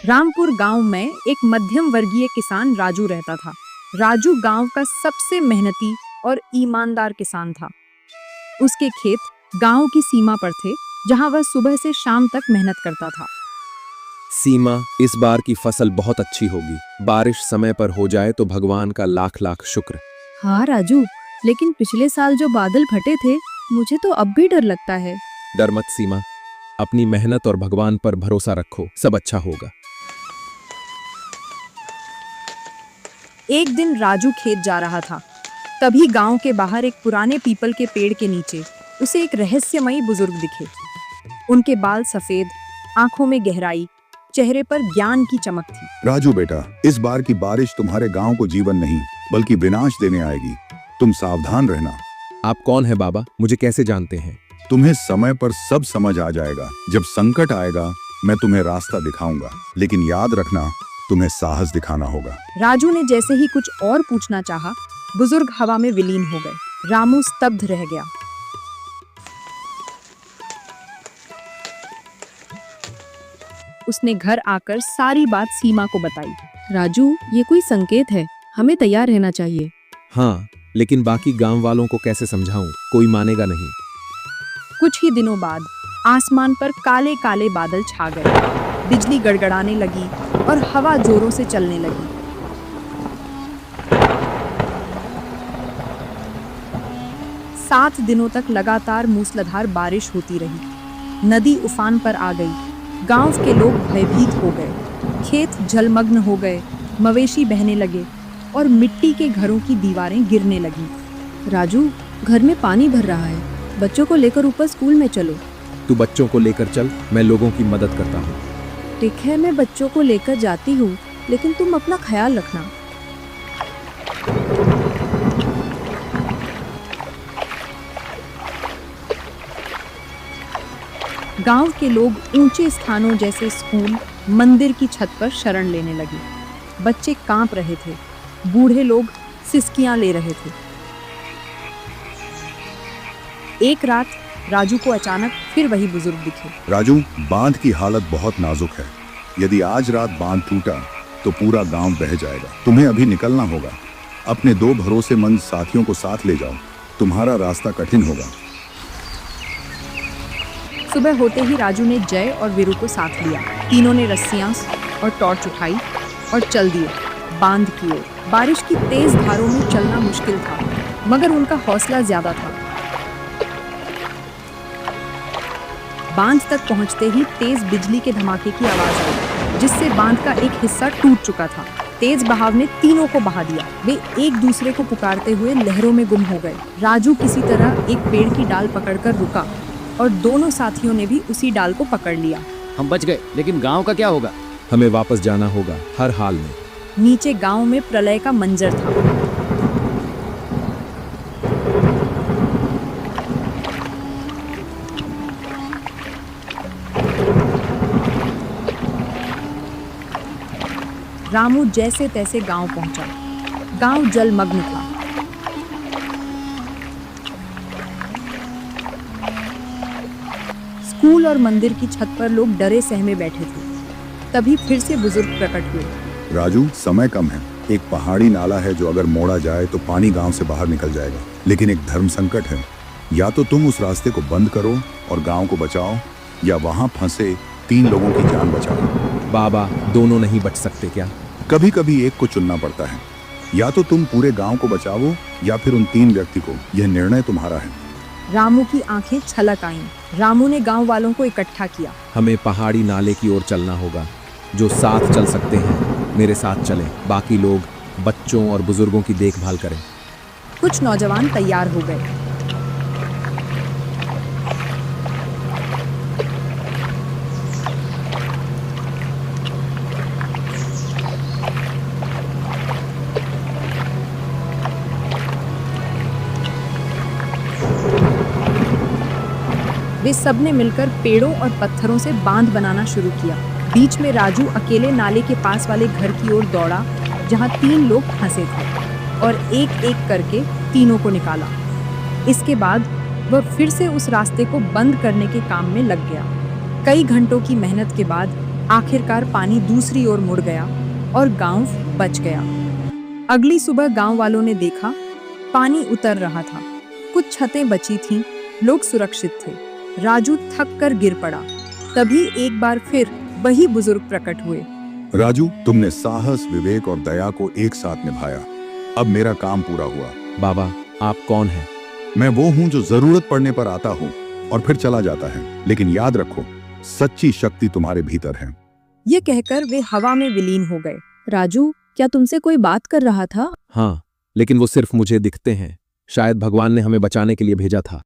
रामपुर गांव में एक मध्यम वर्गीय किसान राजू रहता था। राजू गांव का सबसे मेहनती और ईमानदार किसान था। उसके खेत गांव की सीमा पर थे, जहां वह सुबह से शाम तक मेहनत करता था। सीमा, इस बार की फसल बहुत अच्छी होगी। बारिश समय पर हो जाए तो भगवान का लाख लाख शुक्र। हाँ राजू, लेकिन पिछले साल जो बादल फटे थे, मुझे तो अब भी डर लगता है। डर मत सीमा, अपनी मेहनत और भगवान पर भरोसा रखो, सब अच्छा होगा। एक दिन राजू खेत जा रहा था। तभी गांव के बाहर एक पुराने पीपल के पेड़ के नीचे उसे एक रहस्यमयी बुजुर्ग दिखे। उनके बाल सफेद, आंखों में गहराई, चेहरे पर ज्ञान की चमक थी। राजू बेटा, इस बार की बारिश तुम्हारे गांव को जीवन नहीं बल्कि विनाश देने आएगी। तुम सावधान रहना। आप कौन है बाबा, मुझे कैसे जानते हैं? तुम्हें समय पर सब समझ आ जाएगा। जब संकट आएगा मैं तुम्हें रास्ता दिखाऊंगा, लेकिन याद रखना, तुम्हें साहस दिखाना होगा। राजू ने जैसे ही कुछ और पूछना चाहा, बुजुर्ग हवा में विलीन हो गए। रामू स्तब्ध रह गया। उसने घर आकर सारी बात सीमा को बताई। राजू, ये कोई संकेत है, हमें तैयार रहना चाहिए। हाँ, लेकिन बाकी गांव वालों को कैसे समझाऊं? कोई मानेगा नहीं। कुछ ही दिनों बाद आसमान पर काले काले बादल छा गए। बिजली गड़गड़ाने लगी और हवा जोरों से चलने लगी। 7 दिनों तक लगातार मूसलाधार बारिश होती रही। नदी उफान पर आ गई। गांव के लोग भयभीत हो गए। खेत जलमग्न हो गए, मवेशी बहने लगे और मिट्टी के घरों की दीवारें गिरने लगीं। राजू, घर में पानी भर रहा है, बच्चों को लेकर ऊपर स्कूल में चलो। तू बच्चों को लेकर चल, मैं लोगों की मदद करता हूँ। ठीक है, मैं बच्चों को लेकर जाती हूँ, लेकिन तुम अपना ख्याल रखना। गांव के लोग ऊंचे स्थानों जैसे स्कूल, मंदिर की छत पर शरण लेने लगे। बच्चे कांप रहे थे, बूढ़े लोग सिसकियां ले रहे थे। एक रात राजू को अचानक फिर वही बुजुर्ग दिखे। राजू, बांध की हालत बहुत नाजुक है। यदि आज रात बांध टूटा तो पूरा गांव बह जाएगा। तुम्हें अभी निकलना होगा। अपने 2 भरोसेमंद साथियों को साथ ले जाओ, तुम्हारा रास्ता कठिन होगा। सुबह होते ही राजू ने जय और वीरू को साथ लिया। तीनों ने रस्सियां और टॉर्च उठाई और चल दिए बांध की ओर। बारिश की तेज धारों में चलना मुश्किल था, मगर उनका हौसला ज्यादा था। बांध तक पहुंचते ही तेज बिजली के धमाके की आवाज आई, जिससे बांध का एक हिस्सा टूट चुका था। तेज बहाव ने तीनों को बहा दिया। वे एक दूसरे को पुकारते हुए लहरों में गुम हो गए। राजू किसी तरह एक पेड़ की डाल पकड़कर रुका और दोनों साथियों ने भी उसी डाल को पकड़ लिया। हम बच गए, लेकिन गांव का क्या होगा? हमें वापस जाना होगा, हर हाल में। नीचे गांव में प्रलय का मंजर था। रामू जैसे तैसे गांव पहुंचा। गांव जलमग्न था। स्कूल और मंदिर की छत पर लोग डरे सहमे बैठे थे। तभी फिर से बुजुर्ग प्रकट हुए। राजू, समय कम है। एक पहाड़ी नाला है जो अगर मोड़ा जाए तो पानी गांव से बाहर निकल जाएगा, लेकिन एक धर्म संकट है। या तो तुम उस रास्ते को बंद करो और गांव को बचाओ, या वहां फंसे 3 लोगों की जान बचाओ। बाबा, दोनों नहीं बच सकते क्या? कभी कभी एक को चुनना पड़ता है। या तो तुम पूरे गांव को बचाओ या फिर उन 3 व्यक्ति को। यह निर्णय तुम्हारा है। रामू की आंखें छलक आईं। रामू ने गांव वालों को इकट्ठा किया। हमें पहाड़ी नाले की ओर चलना होगा। जो साथ चल सकते हैं मेरे साथ चलें। बाकी लोग बच्चों और बुजुर्गों की देखभाल करें। कुछ नौजवान तैयार हो गए। वे सबने मिलकर पेड़ों और पत्थरों से बांध बनाना शुरू किया। बीच में राजू अकेले नाले के पास वाले घर की ओर दौड़ा, जहां 3 लोग फंसे थे, और एक एक करके तीनों को निकाला। इसके बाद वह फिर से उस रास्ते को बंद करने के काम में लग गया। कई घंटों की मेहनत के बाद आखिरकार पानी दूसरी ओर मुड़ गया और गांव बच गया। अगली सुबह गांव वालों ने देखा, पानी उतर रहा था, कुछ छतें बची थीं, लोग सुरक्षित थे। राजू थक कर गिर पड़ा। तभी एक बार फिर वही बुजुर्ग प्रकट हुए। राजू, तुमने साहस, विवेक और दया को एक साथ निभाया। अब मेरा काम पूरा हुआ। बाबा, आप कौन हैं? मैं वो हूँ जो जरूरत पड़ने पर आता हूँ और फिर चला जाता है, लेकिन याद रखो, सच्ची शक्ति तुम्हारे भीतर है। ये कहकर वे हवा में विलीन हो गए। राजू, क्या तुमसे कोई बात कर रहा था? हाँ, लेकिन वो सिर्फ मुझे दिखते हैं। शायद भगवान ने हमें बचाने के लिए भेजा था।